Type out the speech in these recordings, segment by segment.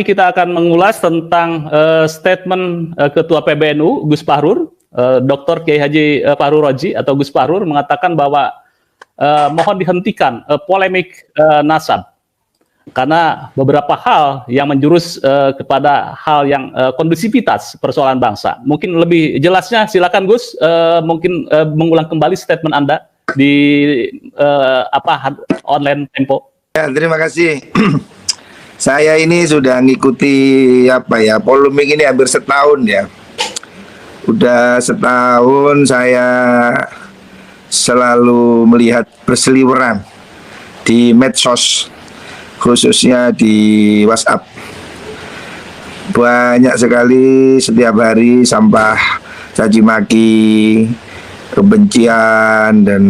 kita akan mengulas tentang statement Ketua PBNU Gus Fahrur, Dr. Kiai Haji Fahrur Raji atau Gus Fahrur mengatakan bahwa mohon dihentikan polemik nasab karena beberapa hal yang menjurus kepada hal yang kondusivitas persoalan bangsa. Mungkin lebih jelasnya silakan Gus, mungkin mengulang kembali statement Anda di online Tempo. Ya, terima kasih. Saya ini sudah ngikuti polemik ini hampir setahun ya. Udah setahun saya selalu melihat berseliweran di medsos, khususnya di WhatsApp. Banyak sekali setiap hari sampah caci maki, kebencian dan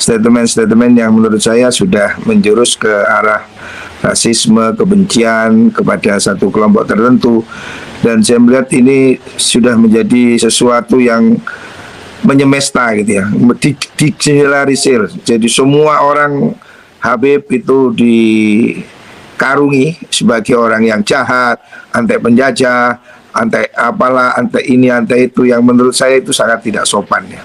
statement-statement yang menurut saya sudah menjurus ke arah rasisme, kebencian kepada satu kelompok tertentu. Dan saya melihat ini sudah menjadi sesuatu yang menyemesta gitu ya, digeneralisir. Jadi semua orang Habib itu dikarungi sebagai orang yang jahat, anti penjajah, anti apalah, anti ini, anti itu, yang menurut saya itu sangat tidak sopan ya.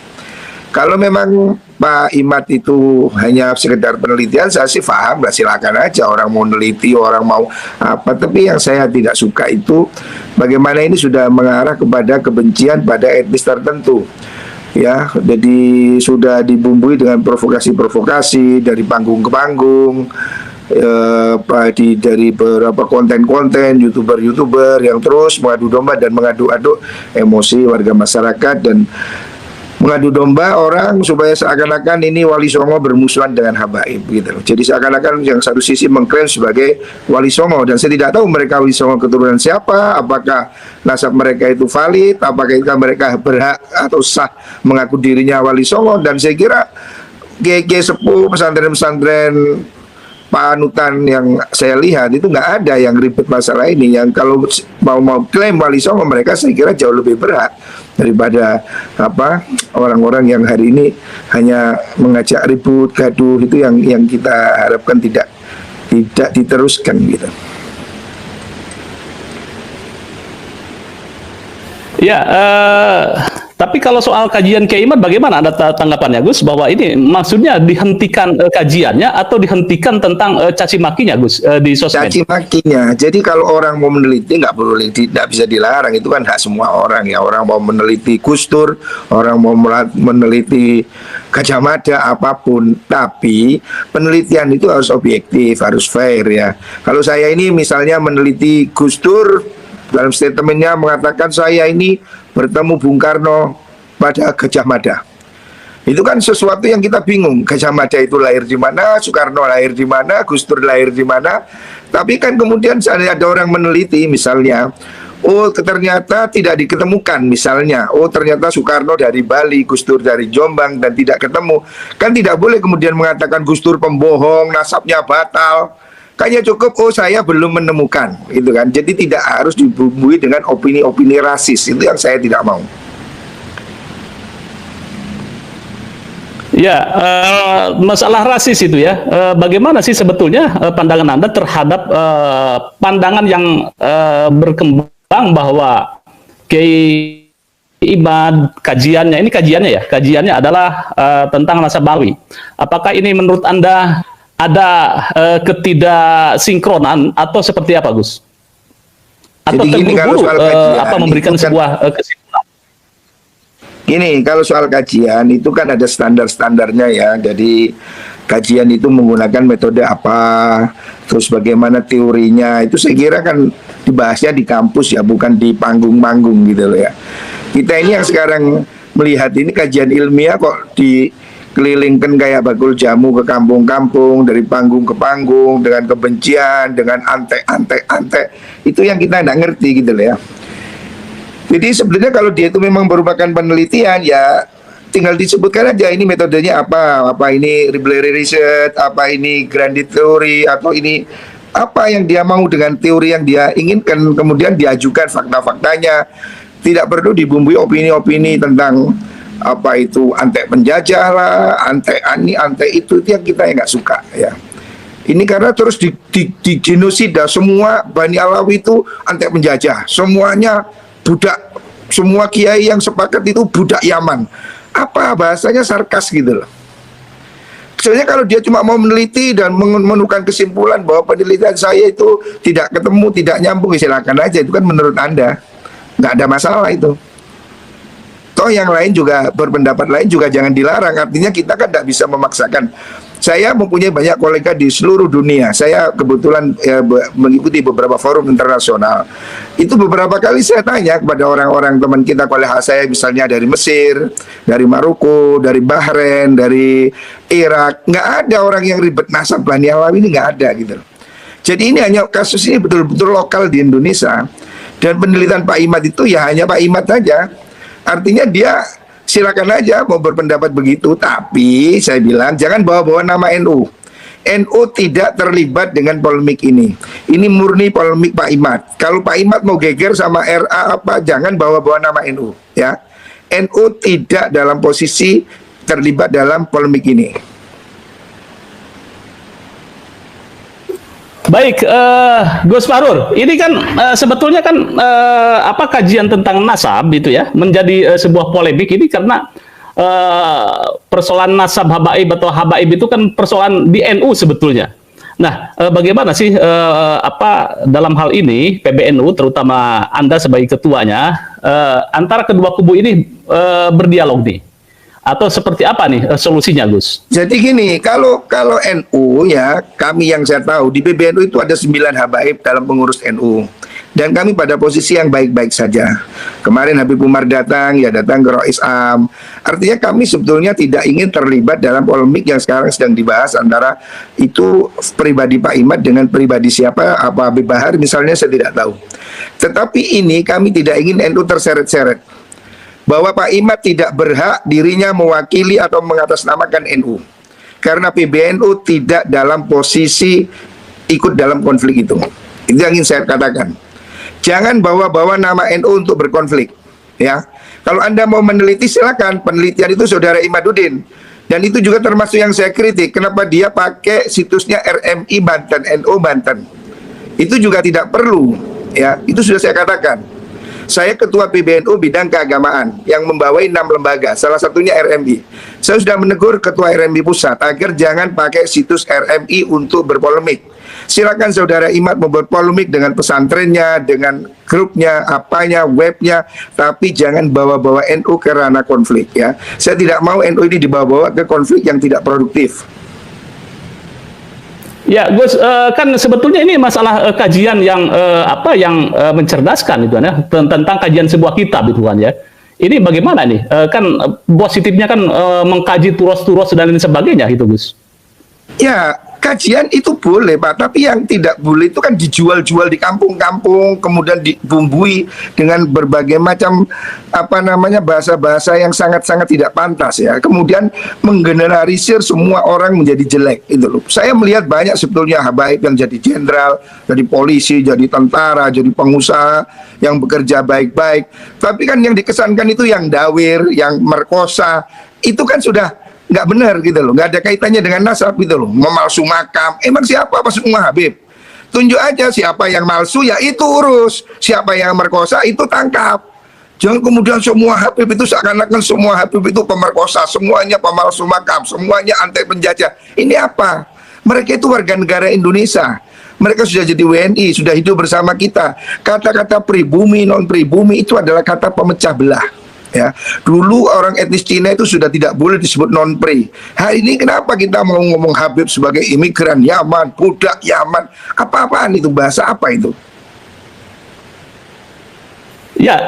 Kalau memang Pak Imad itu hanya sekedar penelitian, saya sih paham, silakan aja orang mau meneliti, orang mau apa. Tapi yang saya tidak suka itu bagaimana ini sudah mengarah kepada kebencian pada etnis tertentu. Ya, jadi sudah dibumbui dengan provokasi-provokasi dari panggung ke panggung, dari beberapa konten-konten youtuber yang terus mengadu domba dan mengaduk-aduk emosi warga masyarakat dan mengadu domba orang supaya seakan-akan ini Wali Songo bermusuhan dengan habaib gitu. Jadi seakan-akan yang satu sisi mengklaim sebagai Wali Songo, dan saya tidak tahu mereka Wali Songo keturunan siapa, apakah nasab mereka itu valid, apakah mereka berhak atau sah mengaku dirinya Wali Songo. Dan saya kira kiai sepuh, pesantren-pesantren panutan yang saya lihat itu nggak ada yang ribet masalah ini. Yang kalau mau klaim Wali Songo, mereka saya kira jauh lebih berat daripada orang-orang yang hari ini hanya mengajak ribut, gaduh. Itu yang kita harapkan tidak diteruskan gitu. Ya, tapi kalau soal kajian Kiai Imad bagaimana Anda tanggapannya Gus, bahwa ini maksudnya dihentikan kajiannya atau dihentikan tentang caci makinya Gus di sosmed? Caci makinya. Jadi kalau orang mau meneliti tidak bisa dilarang, itu kan hak semua orang ya. Orang mau meneliti Gus Dur, orang mau meneliti Gajah Mada, apapun, tapi penelitian itu harus objektif, harus fair ya. Kalau saya ini misalnya meneliti Gus Dur, dalam statementnya mengatakan saya ini bertemu Bung Karno pada Gajah Mada. Itu kan sesuatu yang kita bingung. Gajah Mada itu lahir di mana, Soekarno lahir di mana, Gus Dur lahir di mana. Tapi kan kemudian ada orang meneliti misalnya, oh ternyata tidak diketemukan misalnya, oh ternyata Soekarno dari Bali, Gus Dur dari Jombang dan tidak ketemu. Kan tidak boleh kemudian mengatakan Gus Dur pembohong, nasabnya batal. Kayaknya cukup, oh saya belum menemukan, gitu kan. Jadi tidak harus dibumbui dengan opini-opini rasis. Itu yang saya tidak mau. Ya, masalah rasis itu ya. Bagaimana sih sebetulnya pandangan Anda terhadap pandangan yang berkembang bahwa Kiai Imad kajiannya adalah tentang nasab Bali. Apakah ini menurut Anda ada ketidaksinkronan atau seperti apa Gus? Atau terburu-buru memberikan sebuah kesimpulan? Gini, kalau soal kajian itu kan ada standar-standarnya ya. Jadi kajian itu menggunakan metode apa, terus bagaimana teorinya, itu saya kira kan dibahasnya di kampus ya, bukan di panggung-panggung gitu loh ya. Kita ini yang sekarang melihat ini kajian ilmiah kok dikelilingkan kayak bakul jamu ke kampung-kampung, dari panggung ke panggung, dengan kebencian, dengan ante. Itu yang kita tidak ngerti gitu loh ya. Jadi sebenarnya kalau dia itu memang merupakan penelitian ya tinggal disebutkan aja ini metodenya apa ini library research, apa ini grounded theory, atau ini apa yang dia mau dengan teori yang dia inginkan, kemudian diajukan fakta-faktanya. Tidak perlu dibumbui opini-opini tentang apa itu anti penjajah lah, anti itu yang kita nggak suka ya. Ini karena terus di genosida, semua Bani Alawi itu antek penjajah, semuanya budak, semua kiai yang sepakat itu budak Yaman. Apa bahasanya sarkas gitu loh. Sebenarnya kalau dia cuma mau meneliti dan menemukan kesimpulan bahwa penelitian saya itu tidak ketemu, tidak nyambung, silakan aja, itu kan menurut Anda, nggak ada masalah itu. Toh yang lain juga berpendapat lain juga jangan dilarang. Artinya kita kan tidak bisa memaksakan. Saya mempunyai banyak kolega di seluruh dunia. Saya kebetulan mengikuti beberapa forum internasional. Itu beberapa kali saya tanya kepada orang-orang teman kita, kolega saya misalnya dari Mesir, dari Maroko, dari Bahrain, dari Irak. Nggak ada orang yang ribet nasab Bani Alawi, ini nggak ada gitu. Jadi ini hanya kasus ini betul-betul lokal di Indonesia. Dan penelitian Pak Imad itu ya hanya Pak Imad saja. Artinya dia silakan aja mau berpendapat begitu, tapi saya bilang jangan bawa-bawa nama NU. NU tidak terlibat dengan polemik ini. Ini murni polemik Pak Imad. Kalau Pak Imad mau geger sama RA apa, jangan bawa-bawa nama NU, ya. NU tidak dalam posisi terlibat dalam polemik ini. Baik, Gus Fahrur, ini kan sebetulnya kan apa kajian tentang nasab itu ya menjadi sebuah polemik ini karena persoalan nasab habaib atau habaib itu kan persoalan di NU sebetulnya. Nah, bagaimana sih apa dalam hal ini PBNU terutama Anda sebagai ketuanya antara kedua kubu ini berdialog nih? Atau seperti apa nih solusinya, Gus? Jadi gini, kalau NU ya, kami yang saya tahu di PBNU itu ada 9 habaib dalam pengurus NU. Dan kami pada posisi yang baik-baik saja. Kemarin Habib Umar datang, ya datang ke Rois Am. Artinya kami sebetulnya tidak ingin terlibat dalam polemik yang sekarang sedang dibahas antara itu pribadi Pak Imad dengan pribadi siapa, apa Habib Bahar misalnya, saya tidak tahu. Tetapi ini kami tidak ingin NU terseret-seret. Bahwa Pak Imad tidak berhak dirinya mewakili atau mengatasnamakan NU. Karena PBNU tidak dalam posisi ikut dalam konflik itu. Itu yang ingin saya katakan. Jangan bawa-bawa nama NU untuk berkonflik. Ya, kalau Anda mau meneliti silakan, penelitian itu Saudara Imaduddin. Dan itu juga termasuk yang saya kritik. Kenapa dia pakai situsnya RMI Banten, NU Banten. Itu juga tidak perlu. Ya, itu sudah saya katakan. Saya ketua PBNU bidang keagamaan yang membawai 6 lembaga, salah satunya RMI. Saya sudah menegur ketua RMI pusat agar jangan pakai situs RMI untuk berpolemik. Silakan Saudara Imad mau berpolemik dengan pesantrennya, dengan grupnya, apanya, webnya, tapi jangan bawa-bawa NU ke ranah konflik ya. Saya tidak mau NU ini dibawa-bawa ke konflik yang tidak produktif. Ya, Gus, kan sebetulnya ini masalah kajian yang yang mencerdaskan itu ya, tentang kajian sebuah kitab itu kan ya. Ini bagaimana nih? Kan positifnya kan mengkaji turos-turos dan lain sebagainya itu, Gus. Ya, kajian itu boleh Pak, tapi yang tidak boleh itu kan dijual-jual di kampung-kampung, kemudian dibumbui dengan berbagai macam bahasa-bahasa yang sangat-sangat tidak pantas ya. Kemudian menggeneralisir semua orang menjadi jelek itu loh. Saya melihat banyak sebetulnya habaib yang jadi jenderal, jadi polisi, jadi tentara, jadi pengusaha yang bekerja baik-baik. Tapi kan yang dikesankan itu yang dawir, yang merkosa, itu kan sudah nggak benar gitu loh, nggak ada kaitannya dengan nasab gitu loh. Memalsu makam, emang siapa pas semua Habib? Tunjuk aja siapa yang malsu, ya itu urus. Siapa yang merkosa, itu tangkap. Jangan kemudian semua Habib itu seakan-akan semua Habib itu pemerkosa, semuanya pemalsu makam, semuanya anti penjajah. Ini apa? Mereka itu warga negara Indonesia. Mereka sudah jadi WNI, sudah hidup bersama kita. Kata-kata pribumi, non pribumi itu adalah kata pemecah belah. Ya, dulu orang etnis Cina itu sudah tidak boleh disebut non-pri. Hari ini kenapa kita mau ngomong Habib sebagai imigran Yaman, budak Yaman? Apa-apaan itu? Bahasa apa itu? Ya,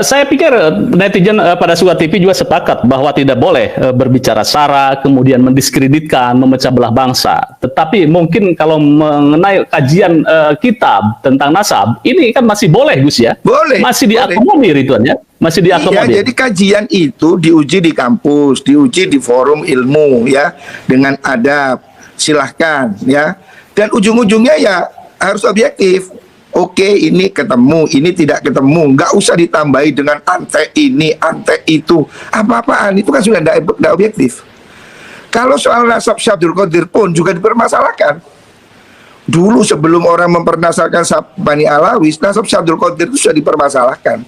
saya pikir netizen pada Suara TV juga sepakat bahwa tidak boleh berbicara sara, kemudian mendiskreditkan, memecah belah bangsa. Tetapi mungkin kalau mengenai kajian kitab tentang nasab, ini kan masih boleh, Gus ya? Boleh. Masih diakomodir itu ya? Masih diakomodir. Iya, jadi kajian itu diuji di kampus, diuji di forum ilmu ya, dengan adab. Silahkan ya. Dan ujung-ujungnya ya harus objektif. Oke, ini ketemu, ini tidak ketemu. Nggak usah ditambahi dengan ante ini, ante itu. Apa-apaan, itu kan sudah tidak objektif. Kalau soal nasab Syabdul Qadir pun juga dipermasalahkan. Dulu sebelum orang mempermasalahkan Bani Alawi, nasab Syekh Abdul Qadir itu sudah dipermasalahkan.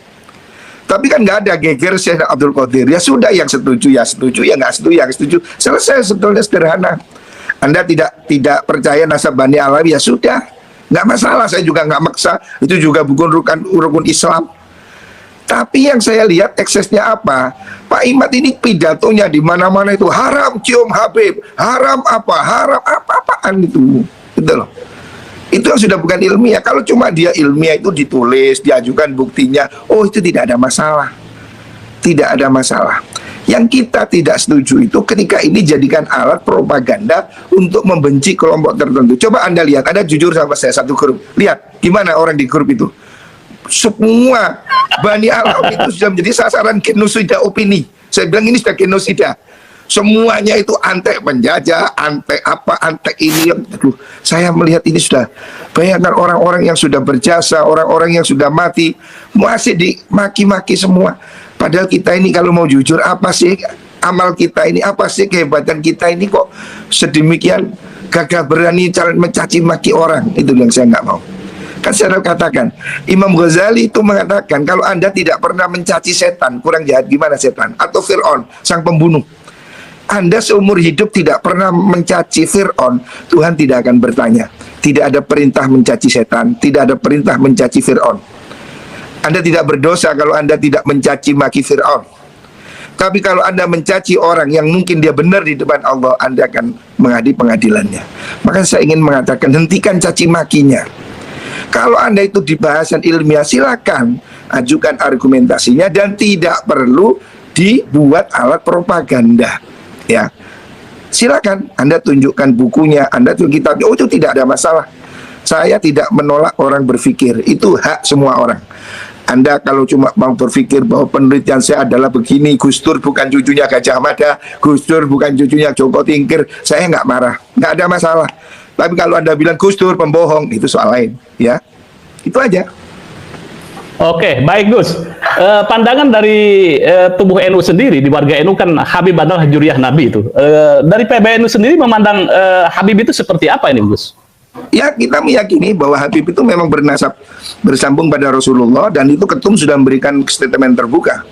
Tapi kan nggak ada geger Syekh Abdul Qadir. Ya sudah, yang setuju ya setuju, yang nggak setuju ya nggak setuju. Selesai, sebetulnya sederhana. Anda tidak percaya nasab Bani Alawi, ya sudah, nggak masalah. Saya juga nggak maksa. Itu juga bukan rukun Islam. Tapi yang saya lihat eksesnya apa? Pak Imad ini pidatonya di mana-mana itu haram cium Habib, haram apa-apaan itu. Gitu loh. Itu yang sudah bukan ilmiah. Kalau cuma dia ilmiah itu ditulis, diajukan buktinya, oh itu tidak ada masalah. Tidak ada masalah. Yang kita tidak setuju itu ketika ini jadikan alat propaganda untuk membenci kelompok tertentu. Coba Anda lihat, ada jujur sama saya satu grup. Lihat gimana orang di grup itu. Semua Bani Alawi itu sudah menjadi sasaran genosida opini. Saya bilang ini sudah genosida. Semuanya itu antek penjajah, antek apa, antek ini. Aduh, saya melihat ini sudah. Bayangkan orang-orang yang sudah berjasa, orang-orang yang sudah mati, masih dimaki-maki semua. Padahal kita ini kalau mau jujur, apa sih amal kita ini, apa sih kehebatan kita ini kok sedemikian gagah berani mencaci maki orang. Itu yang saya nggak mau. Kan saya katakan, Imam Ghazali itu mengatakan kalau Anda tidak pernah mencaci setan, kurang jahat gimana setan? Atau Fir'aun, sang pembunuh. Anda seumur hidup tidak pernah mencaci Fir'aun, Tuhan tidak akan bertanya. Tidak ada perintah mencaci setan, tidak ada perintah mencaci Fir'aun. Anda tidak berdosa kalau Anda tidak mencaci maki Fir'aun. Tapi kalau Anda mencaci orang yang mungkin dia benar di depan Allah, Anda akan menghadapi pengadilannya. Maka saya ingin mengatakan, hentikan caci makinya. Kalau Anda itu di bahasan ilmiah, silakan ajukan argumentasinya dan tidak perlu dibuat alat propaganda. Ya, silakan Anda tunjukkan bukunya, Anda tunjuk kitabnya. Oh, itu tidak ada masalah. Saya tidak menolak orang berpikir, itu hak semua orang. Anda kalau cuma mau berpikir bahwa penelitian saya adalah begini, Gus Dur bukan cucunya Gajah Mada, Gus Dur bukan cucunya Joko Tingkir, saya nggak marah, nggak ada masalah. Tapi kalau Anda bilang Gus Dur pembohong, itu soal lain, ya. Itu aja. Oke, baik Gus. Pandangan dari tubuh NU sendiri, di warga NU kan Habib adalah juriyah Nabi itu. Dari PBNU sendiri memandang Habib itu seperti apa ini Gus? Ya, kita meyakini bahwa Habib itu memang bernasab bersambung pada Rasulullah, dan itu ketum sudah memberikan statement terbuka.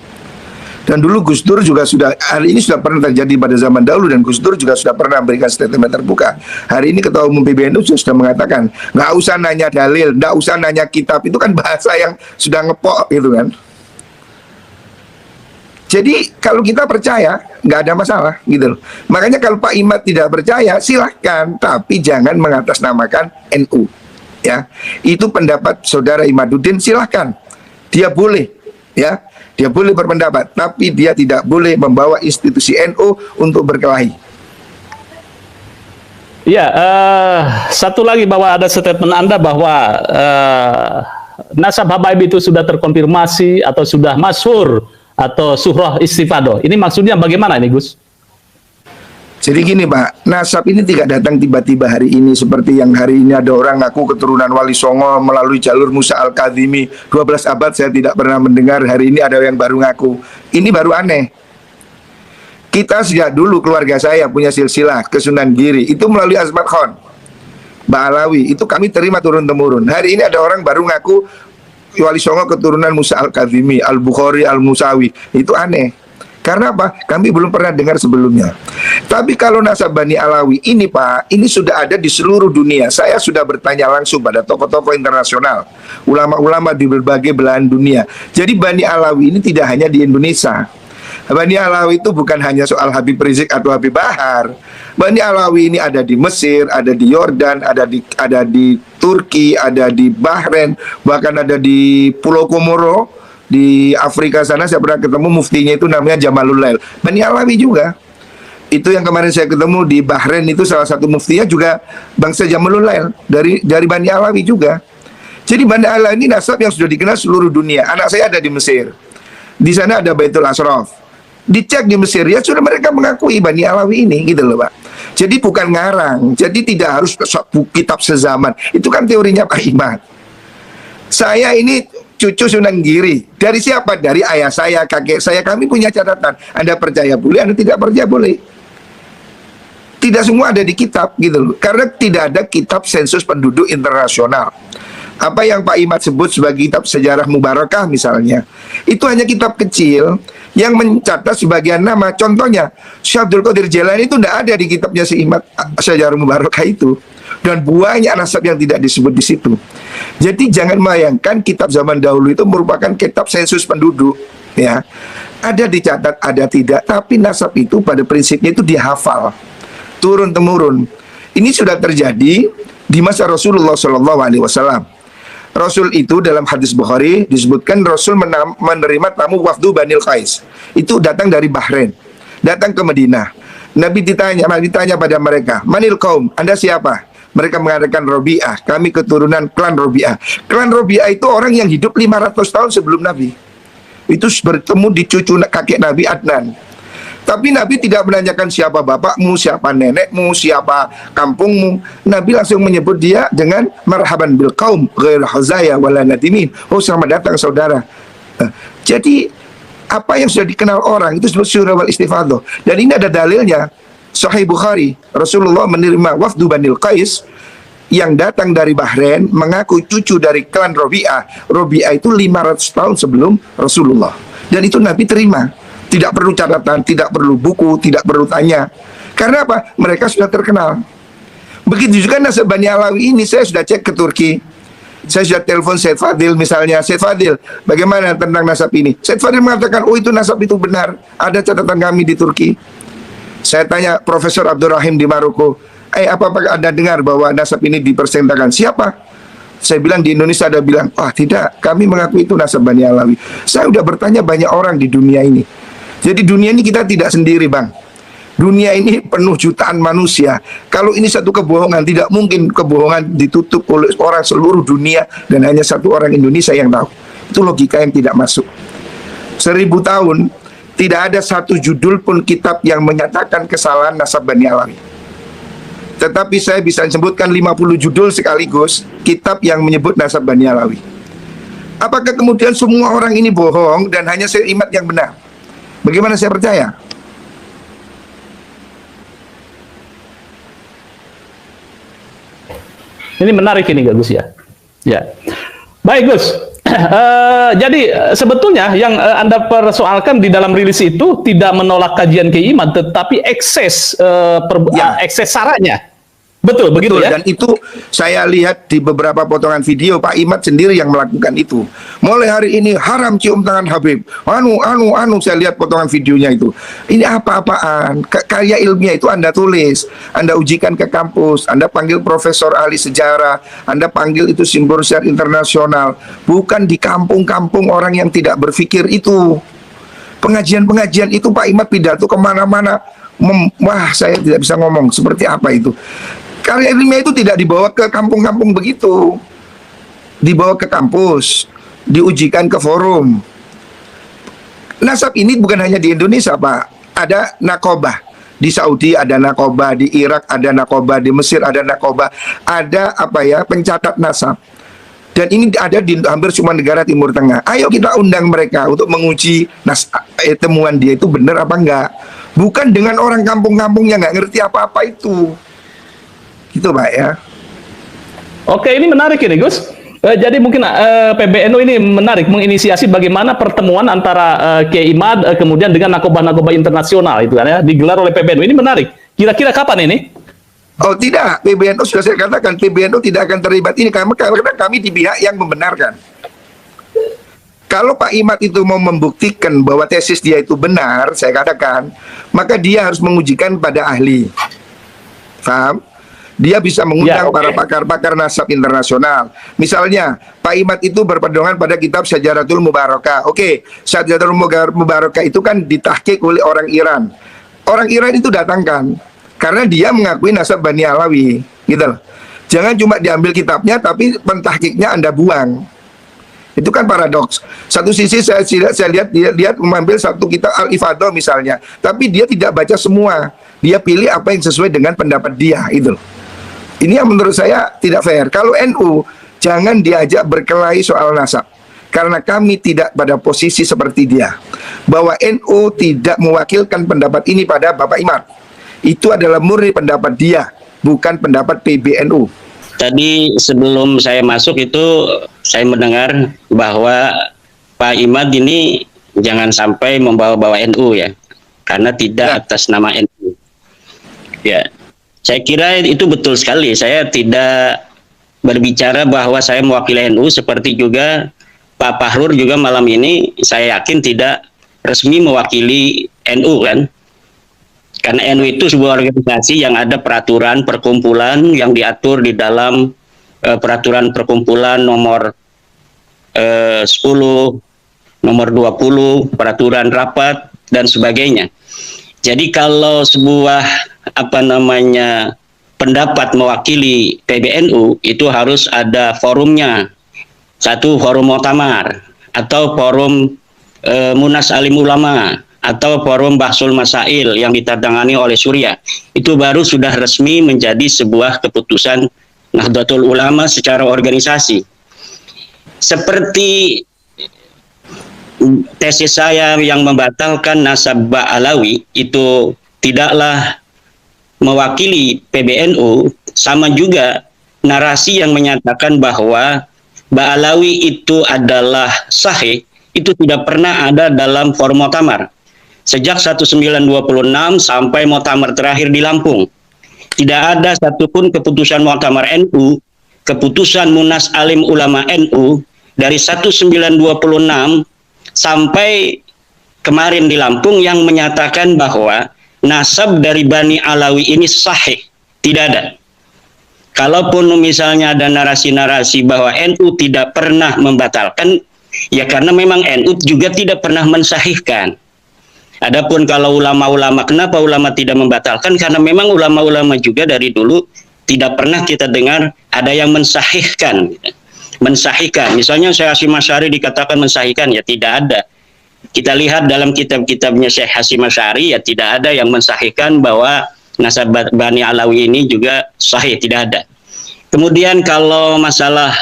Dan dulu Gus Dur juga sudah, hari ini sudah pernah terjadi pada zaman dahulu, dan Gus Dur juga sudah pernah memberikan statement terbuka. Hari ini Ketua Umum PBNU sudah mengatakan, nggak usah nanya dalil, nggak usah nanya kitab, itu kan bahasa yang sudah ngepok gitu kan. Jadi kalau kita percaya, nggak ada masalah gitu loh. Makanya kalau Pak Imad tidak percaya, silahkan, tapi jangan mengatasnamakan NU. Ya, itu pendapat Saudara Imaduddin, silahkan, dia boleh, ya, dia boleh berpendapat, tapi dia tidak boleh membawa institusi NU untuk berkelahi. Ya, satu lagi bahwa ada statement Anda bahwa nasab Habaib itu sudah terkonfirmasi atau sudah masyhur atau surah istifadah. Ini maksudnya bagaimana ini Gus? Jadi gini Pak, nasab ini tidak datang tiba-tiba hari ini, seperti yang hari ini ada orang ngaku keturunan Wali Songo melalui jalur Musa Al-Kadhimi 12 abad saya tidak pernah mendengar, hari ini ada yang baru ngaku. Ini baru aneh. Kita sejak dulu keluarga saya punya silsilah ke Sunan Giri, itu melalui Azmat Khan Ba'alawi, itu kami terima turun-temurun. Hari ini ada orang baru ngaku Wali Songo keturunan Musa Al-Kadhimi, Al-Bukhari, Al-Musawi, itu aneh. Karena apa? Kami belum pernah dengar sebelumnya. Tapi kalau nasab Bani Alawi ini Pak, ini sudah ada di seluruh dunia. Saya sudah bertanya langsung pada tokoh-tokoh internasional, ulama-ulama di berbagai belahan dunia. Jadi Bani Alawi ini tidak hanya di Indonesia. Bani Alawi itu bukan hanya soal Habib Rizik atau Habib Bahar. Bani Alawi ini ada di Mesir, ada di Yordan, ada di Turki, ada di Bahrain, bahkan ada di Pulau Komoro. Di Afrika sana saya pernah ketemu muftinya itu namanya Jamalul Lail, Bani Alawi juga. Itu yang kemarin saya ketemu di Bahrain, itu salah satu muftinya juga bangsa Jamalul Lail, dari Bani Alawi juga. Jadi Bani Alawi ini nasab yang sudah dikenal seluruh dunia. Anak saya ada di Mesir, di sana ada Baitul Ashraf. Dicek di Mesir, ya sudah mereka mengakui Bani Alawi ini gitu loh Pak. Jadi bukan ngarang, jadi tidak harus kitab sezaman. Itu kan teorinya Pak Imad. Saya ini cucu Sunan Giri. Dari siapa? Dari ayah saya, kakek saya. Kami punya catatan. Anda percaya boleh, Anda tidak percaya boleh. Tidak semua ada di kitab gitu loh. Karena tidak ada kitab sensus penduduk internasional. Apa yang Pak Imad sebut sebagai kitab sejarah Mubarakah misalnya, itu hanya kitab kecil yang mencatat sebagian nama. Contohnya, Syekh Abdul Qadir Jailani itu tidak ada di kitabnya si Imad sejarah Mubarakah itu. Dan banyak nasab yang tidak disebut di situ. Jadi jangan bayangkan kitab zaman dahulu itu merupakan kitab sensus penduduk, ya. Ada dicatat, ada tidak, tapi nasab itu pada prinsipnya itu dihafal turun temurun. Ini sudah terjadi di masa Rasulullah SAW. Rasul itu dalam hadis Bukhari disebutkan Rasul menerima tamu wafdu Banil Qais. Itu datang dari Bahrain, datang ke Madinah. Nabi ditanya pada mereka, Manil kaum, Anda siapa? Mereka mengatakan Robi'ah, kami keturunan klan Robi'ah. Klan Robi'ah itu orang yang hidup 500 tahun sebelum Nabi. Itu bertemu di cucu kakek Nabi Adnan. Tapi Nabi tidak menanyakan siapa bapakmu, siapa nenekmu, siapa kampungmu. Nabi langsung menyebut dia dengan marhaban bil qaum ghair hazaya wala nadimin. Oh, selamat datang saudara. Jadi apa yang sudah dikenal orang itu disebut surah wal istifadhah. Dan ini ada dalilnya. Sahih Bukhari, Rasulullah menerima wafdu Banil Qais yang datang dari Bahrain, mengaku cucu dari klan Robi'ah. Robi'ah itu 500 tahun sebelum Rasulullah. Dan itu Nabi terima. Tidak perlu catatan, tidak perlu buku, tidak perlu tanya. Karena apa? Mereka sudah terkenal. Begitu juga nasab Bani Alawi ini, saya sudah cek ke Turki. Saya sudah telepon Syed Fadil misalnya. Syed Fadil, bagaimana tentang nasab ini? Syed Fadil mengatakan, oh itu nasab itu benar. Ada catatan kami di Turki. Saya tanya Profesor Abdurrahim di Maroko, apakah Anda dengar bahwa nasab ini dipersentakan? Siapa? Saya bilang di Indonesia ada bilang, tidak, kami mengaku itu nasab Bani Alawi. Saya sudah bertanya banyak orang di dunia ini. Jadi dunia ini kita tidak sendiri, Bang. Dunia ini penuh jutaan manusia. Kalau ini satu kebohongan, tidak mungkin kebohongan ditutup oleh orang seluruh dunia dan hanya satu orang Indonesia yang tahu. Itu logika yang tidak masuk. 1000 tahun tidak ada satu judul pun kitab yang menyatakan kesalahan nasab Bani Alawi. Tetapi saya bisa sebutkan 50 judul sekaligus kitab yang menyebut nasab Bani Alawi. Apakah kemudian semua orang ini bohong dan hanya Syekh Imad yang benar? Bagaimana saya percaya? Ini menarik ini Gus ya. Ya. Baik Gus. Jadi sebetulnya yang Anda persoalkan di dalam rilis itu tidak menolak kajian Kiai Imad, tetapi ekses ekses sarannya. Betul, begitu ya. Dan itu saya lihat di beberapa potongan video Pak Imad sendiri yang melakukan itu. Mulai hari ini haram cium tangan Habib. Saya lihat potongan videonya itu. Ini apa-apaan? Karya ilmiah itu Anda tulis, Anda ujikan ke kampus, Anda panggil profesor ahli sejarah, Anda panggil itu simbol sejarah internasional. Bukan di kampung-kampung orang yang tidak berpikir itu. Pengajian-pengajian itu Pak Imad pidato kemana-mana. Wah, saya tidak bisa ngomong seperti apa itu. Karya ilmiah itu tidak dibawa ke kampung-kampung begitu. Dibawa ke kampus, diujikan ke forum. Nasab ini bukan hanya di Indonesia, Pak. Ada nakobah. Di Saudi ada nakobah, di Irak ada nakobah, di Mesir ada nakobah. Ada pencatat nasab. Dan ini ada di hampir semua negara Timur Tengah. Ayo kita undang mereka untuk menguji temuan dia itu benar apa enggak. Bukan dengan orang kampung-kampung yang nggak ngerti apa-apa itu. Gitu Pak ya. Oke, ini menarik ini Gus. Jadi mungkin PBNU ini menarik menginisiasi bagaimana pertemuan antara Kiai Imad kemudian dengan nakobah-nakobah internasional itu kan ya, digelar oleh PBNU. Ini menarik. Kira-kira kapan ini? Oh tidak, PBNU sudah saya katakan PBNU tidak akan terlibat ini karena kami di pihak yang membenarkan. Kalau Pak Imad itu mau membuktikan bahwa tesis dia itu benar, saya katakan, maka dia harus mengujikan pada ahli. Paham? Dia bisa mengundang para pakar-pakar nasab internasional. Misalnya, Pak Imad itu berpedoman pada kitab Syajaratul Mubarakah. Oke, Syajaratul Mubarakah itu kan ditahqiq oleh orang Iran. Orang Iran itu datangkan karena dia mengakui nasab Bani Alawi, gitu loh. Jangan cuma diambil kitabnya, tapi pentahqiqnya Anda buang. Itu kan paradoks. Satu sisi saya lihat mengambil satu kitab Al-Ifadhah misalnya, tapi dia tidak baca semua. Dia pilih apa yang sesuai dengan pendapat dia, itu loh. Ini yang menurut saya tidak fair. Kalau NU, jangan diajak berkelahi soal nasab. Karena kami tidak pada posisi seperti dia. Bahwa NU tidak mewakilkan pendapat ini pada Bapak Imad. Itu adalah murni pendapat dia, bukan pendapat PBNU. Tadi sebelum saya masuk itu saya mendengar bahwa Pak Imad ini jangan sampai membawa-bawa NU ya, karena tidak atas nama NU. Ya, saya kira itu betul sekali. Saya tidak berbicara bahwa saya mewakili NU, seperti juga Pak Fahrur juga malam ini saya yakin tidak resmi mewakili NU kan. Karena NU itu sebuah organisasi yang ada peraturan perkumpulan yang diatur di dalam peraturan perkumpulan nomor 10, nomor 20, peraturan rapat dan sebagainya. Jadi kalau sebuah pendapat mewakili PBNU itu harus ada forumnya. Satu, forum muktamar atau forum Munas Alim Ulama atau forum Bahsul Masail yang ditandatangani oleh Surya. Itu baru sudah resmi menjadi sebuah keputusan Nahdlatul Ulama secara organisasi. Seperti tesis saya yang membatalkan nasab Ba'alawi itu tidaklah mewakili PBNU, sama juga narasi yang menyatakan bahwa Ba'alawi itu adalah sahih, itu tidak pernah ada dalam forum muktamar. Sejak 1926 sampai muktamar terakhir di Lampung, tidak ada satupun keputusan muktamar NU, keputusan Munas Alim Ulama NU dari 1926 sampai kemarin di Lampung yang menyatakan bahwa nasab dari Bani Alawi ini sahih. Tidak ada. Kalaupun misalnya ada narasi-narasi bahwa NU tidak pernah membatalkan, ya karena memang NU juga tidak pernah mensahihkan. Adapun kalau ulama-ulama, kenapa ulama tidak membatalkan? Karena memang ulama-ulama juga dari dulu tidak pernah kita dengar ada yang mensahihkan. Mensahihkan, misalnya Syekh Hasyim Asy'ari dikatakan mensahihkan, ya tidak ada. Kita lihat dalam kitab-kitabnya Syekh Hasyim Asy'ari, ya tidak ada yang mensahihkan bahwa nasab Bani Alawi ini juga sahih, tidak ada. Kemudian kalau masalah